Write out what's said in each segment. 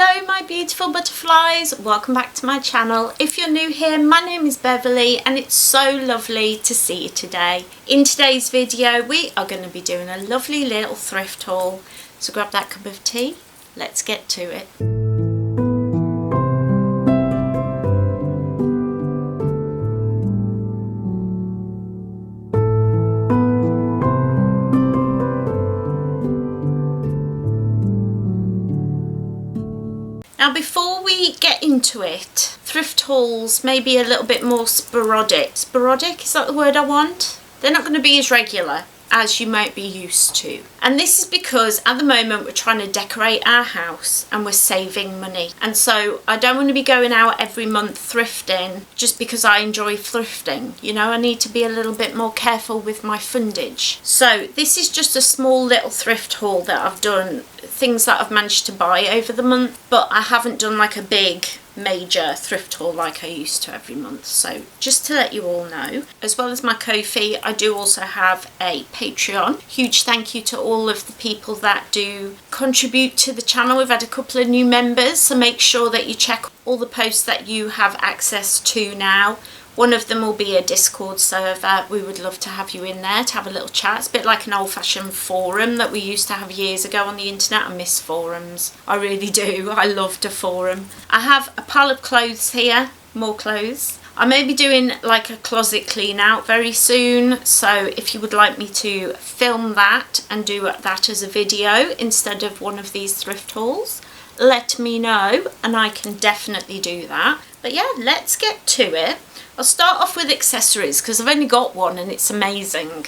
Hello my beautiful butterflies, welcome back to my channel. If you're new here, my name is Beverley and it's so lovely to see you today. In today's video we are going to be doing a lovely little thrift haul, so grab that cup of tea, let's get to it. Now before we get into it, thrift hauls may be a little bit more sporadic. Sporadic, is that the word I want? They're not going to be as regular as you might be used to. And this is because at the moment we're trying to decorate our house and we're saving money. And so I don't want to be going out every month thrifting just because I enjoy thrifting. You know, I need to be a little bit more careful with my fundage. So this is just a small little thrift haul that I've done, things that I've managed to buy over the month, but I haven't done like a big major thrift haul like I used to every month. So just to let you all know, as well as my Ko-fi, I do also have a Patreon. Huge thank you to all of the people that do contribute to the channel. We've had a couple of new members, so make sure that you check all the posts that you have access to now. One of them will be a Discord server. We would love to have you in there to have a little chat. It's a bit like an old-fashioned forum that we used to have years ago on the internet. I miss forums. I really do. I loved a forum. I have a pile of clothes here. More clothes. I may be doing like a closet clean out very soon. So if you would like me to film that and do that as a video instead of one of these thrift hauls, let me know and I can definitely do that. But yeah, let's get to it. I'll start off with accessories because I've only got one and it's amazing.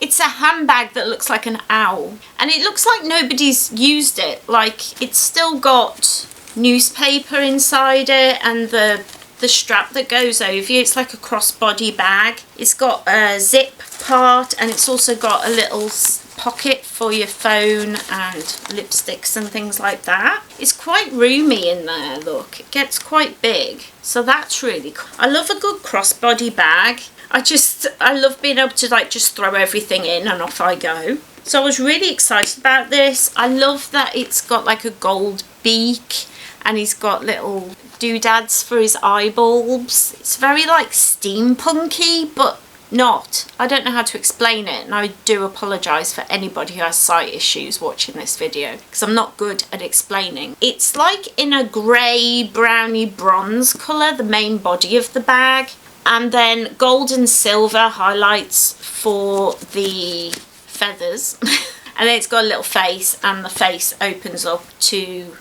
It's a handbag that looks like an owl and it looks like nobody's used it. Like it's still got newspaper inside it and the strap that goes over you. It's like a crossbody bag. It's got a zip part and it's also got a little pocket for your phone and lipsticks and things like that. It's quite roomy in there, look. It gets quite big. So that's really cool. I love a good crossbody bag. I love being able to like just throw everything in and off I go. So I was really excited about this. I love that it's got like a gold beak and he's got little doodads for his eye bulbs. It's very like steampunky, but not. I don't know how to explain it, and I do apologise for anybody who has sight issues watching this video because I'm not good at explaining. It's like in a grey, browny bronze colour, the main body of the bag, and then gold and silver highlights for the feathers. And then it's got a little face and the face opens up to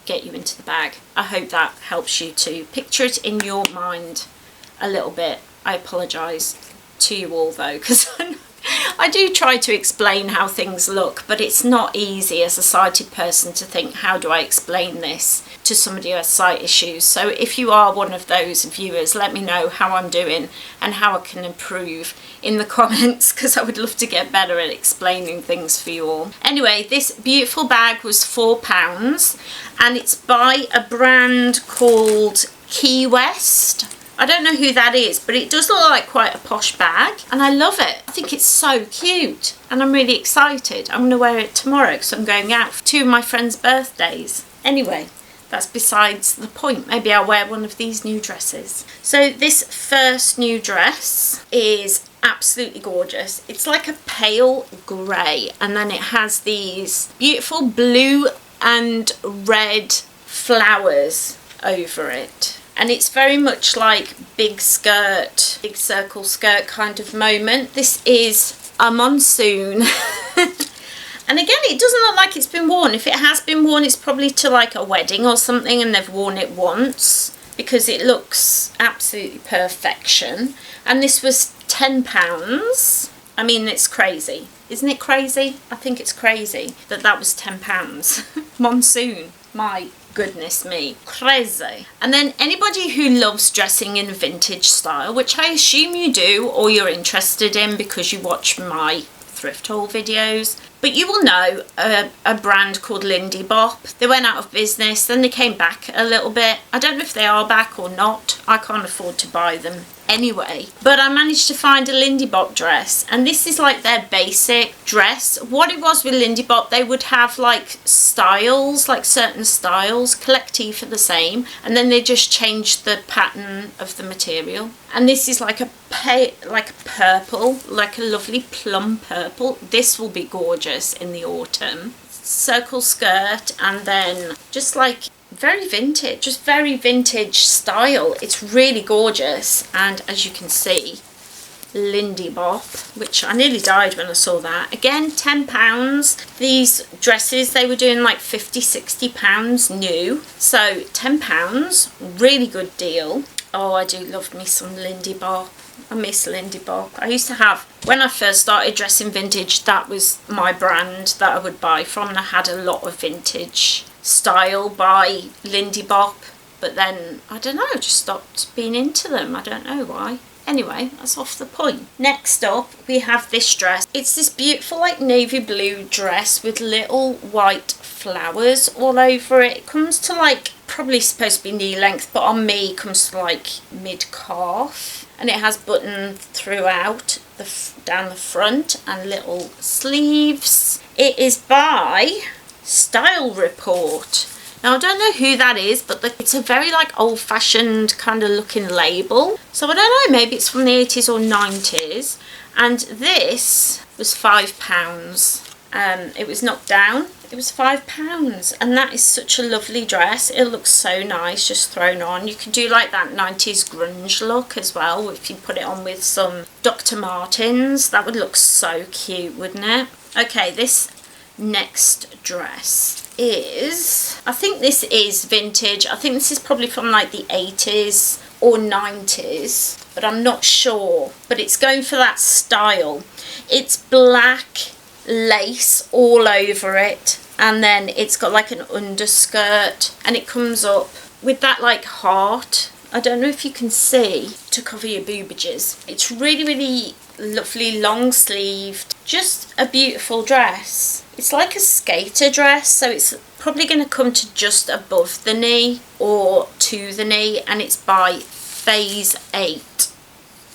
get you into the bag. I hope that helps you to picture it in your mind a little bit. I apologise to you all though because I do try to explain how things look, but it's not easy as a sighted person to think, how do I explain this to somebody who has sight issues? So if you are one of those viewers, let me know how I'm doing and how I can improve in the comments because I would love to get better at explaining things for you all. Anyway, this beautiful bag was £4 and it's by a brand called Key West. I don't know who that is, but it does look like quite a posh bag and I love it. I think it's so cute and I'm really excited. I'm going to wear it tomorrow because I'm going out for 2 of my friends' birthdays. Anyway, that's besides the point. Maybe I'll wear one of these new dresses. So this first new dress is absolutely gorgeous. It's like a pale grey and then it has these beautiful blue and red flowers over it. And it's very much like big skirt, big circle skirt kind of moment. This is a monsoon. And again, it doesn't look like it's been worn. If it has been worn, it's probably to like a wedding or something and they've worn it once because it looks absolutely perfection. And this was £10. I mean, it's crazy. Isn't it crazy? I think it's crazy that that was £10. Monsoon. My goodness me, crazy. And then anybody who loves dressing in a vintage style, which I assume you do or you're interested in because you watch my thrift haul videos, but you will know a brand called Lindy Bop. They went out of business, then they came back a little bit. I don't know if they are back or not. I can't afford to buy them anyway. But I managed to find a Lindy Bop dress, and this is like their basic dress. What it was with Lindy Bop, they would have like styles, like certain styles. Collective are the same, and then they just changed the pattern of the material. And this is like a purple, like a lovely plum purple. This will be gorgeous in the autumn. Circle skirt, and then just like very vintage, just very vintage style. It's really gorgeous. And as you can see, Lindy Bop, which I nearly died when I saw that. Again, £10. These dresses, they were doing like £50-60 new, so £10, really good deal. Oh, I do love me some Lindy Bop. I miss Lindy Bop. I used to have, when I first started dressing vintage, that was my brand that I would buy from, and I had a lot of vintage style by Lindy Bop, but then I don't know, I just stopped being into them. I don't know why. Anyway, that's off the point. Next up, we have this dress. It's this beautiful like navy blue dress with little white flowers all over it. It comes to like, probably supposed to be knee length, but on me it comes to like mid calf, and it has button throughout down the front and little sleeves. It is by Style Report. Now I don't know who that is, but it's a very like old-fashioned kind of looking label. So I don't know, maybe it's from the 80s or 90s. And this was £5. It was knocked down. It was £5, and that is such a lovely dress. It looks so nice just thrown on. You can do like that 90s grunge look as well if you put it on with some Dr. Martens. That would look so cute, wouldn't it? Okay, this next dress is, I think this is vintage. I think this is probably from like the 80s or 90s, but I'm not sure. But it's going for that style. It's black lace all over it, and then it's got like an underskirt, and it comes up with that like heart, I don't know if you can see, to cover your boobages. It's really, really lovely, long sleeved, just a beautiful dress. It's like a skater dress, so it's probably going to come to just above the knee or to the knee, and it's by Phase 8.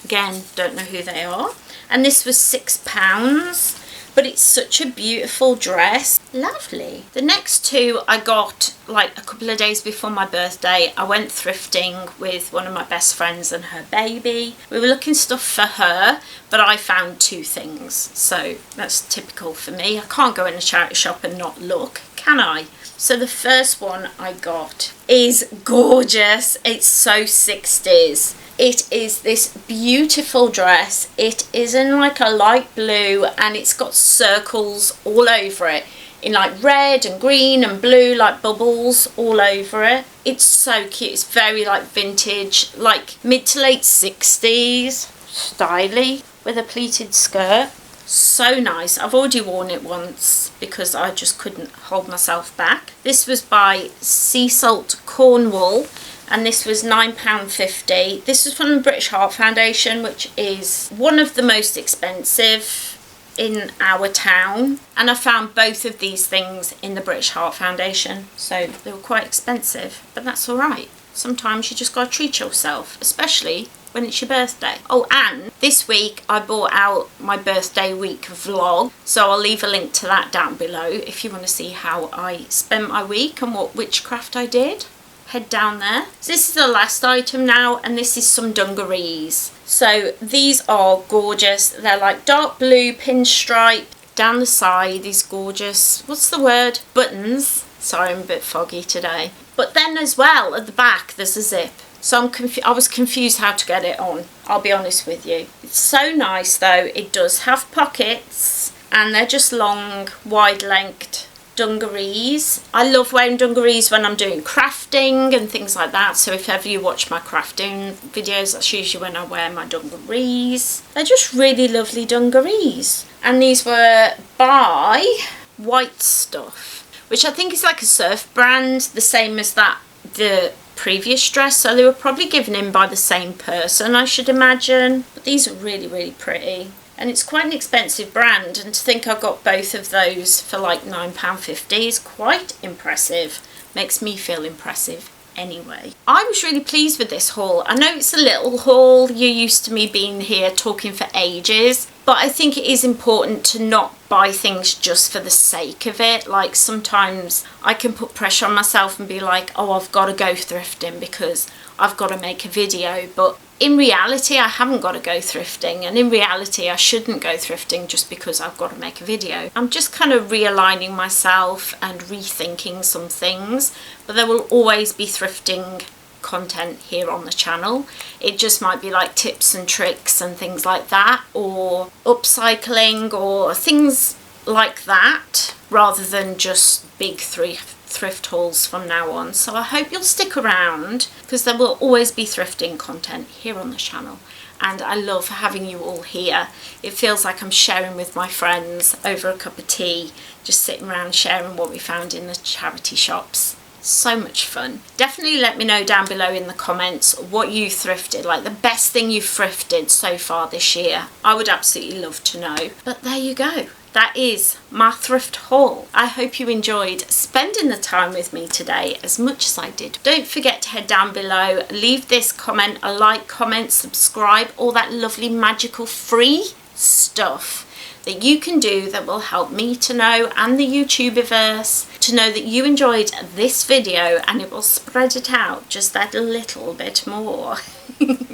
Again, don't know who they are. And this was £6. But it's such a beautiful dress. Lovely. The next two I got like a couple of days before my birthday. I went thrifting with one of my best friends and her baby. We were looking stuff for her, but I found two things. So that's typical for me. I can't go in a charity shop and not look, can I? So the first one I got is gorgeous. It's so 60s. It is this beautiful dress. It is in like a light blue, and it's got circles all over it in like red and green and blue, like bubbles all over it. It's so cute. It's very like vintage, like mid to late 60s styly, with a pleated skirt. So nice. I've already worn it once because I just couldn't hold myself back. This was by Sea Salt Cornwall, and this was £9.50. This was from the British Heart Foundation, which is one of the most expensive in our town, and I found both of these things in the British Heart Foundation, so they were quite expensive, but that's all right. Sometimes you just gotta treat yourself, especially when it's your birthday. Oh, and this week I bought out my birthday week vlog, so I'll leave a link to that down below if you want to see how I spent my week and what witchcraft I did. Head down there. So this is the last item now, and this is some dungarees. So these are gorgeous. They're like dark blue pinstripe down the side, these gorgeous, what's the word, buttons. Sorry, I'm a bit foggy today. But then as well at the back there's a zip, so I was confused how to get it on, I'll be honest with you. It's so nice though. It does have pockets, and they're just long, wide length dungarees. I love wearing dungarees when I'm doing crafting and things like that, so if ever you watch my crafting videos, that's usually when I wear my dungarees. They're just really lovely dungarees, and these were by White Stuff, which I think is like a surf brand, the same as the previous dress, so they were probably given in by the same person, I should imagine. But these are really, really pretty. And it's quite an expensive brand, and to think I got both of those for like £9.50 is quite impressive. Makes me feel impressive. anyway. I was really pleased with this haul. I know it's a little haul, you're used to me being here talking for ages, but I think it is important to not buy things just for the sake of it. Like sometimes I can put pressure on myself and be like, oh, I've got to go thrifting because I've got to make a video, but in reality I haven't got to go thrifting, and in reality I shouldn't go thrifting just because I've got to make a video. I'm just kind of realigning myself and rethinking some things, but there will always be thrifting content here on the channel. It just might be like tips and tricks and things like that, or upcycling or things like that, rather than just big thrift hauls from now on. So I hope you'll stick around, because there will always be thrifting content here on the channel, and I love having you all here. It feels like I'm sharing with my friends over a cup of tea, just sitting around sharing what we found in the charity shops. So much fun. Definitely let me know down below in the comments what you thrifted, like the best thing you've thrifted so far this year. I would absolutely love to know. But there you go. That is my thrift haul. I hope you enjoyed spending the time with me today as much as I did. Don't forget to head down below, leave this comment, a like, comment, subscribe, all that lovely magical free stuff that you can do that will help me to know, and the YouTubiverse to know, that you enjoyed this video, and it will spread it out just that little bit more.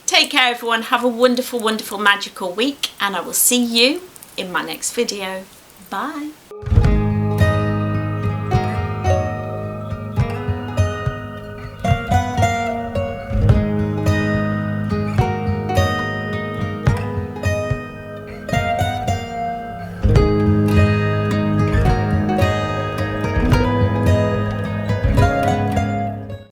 Take care everyone, have a wonderful, wonderful, magical week, and I will see you in my next video. Bye.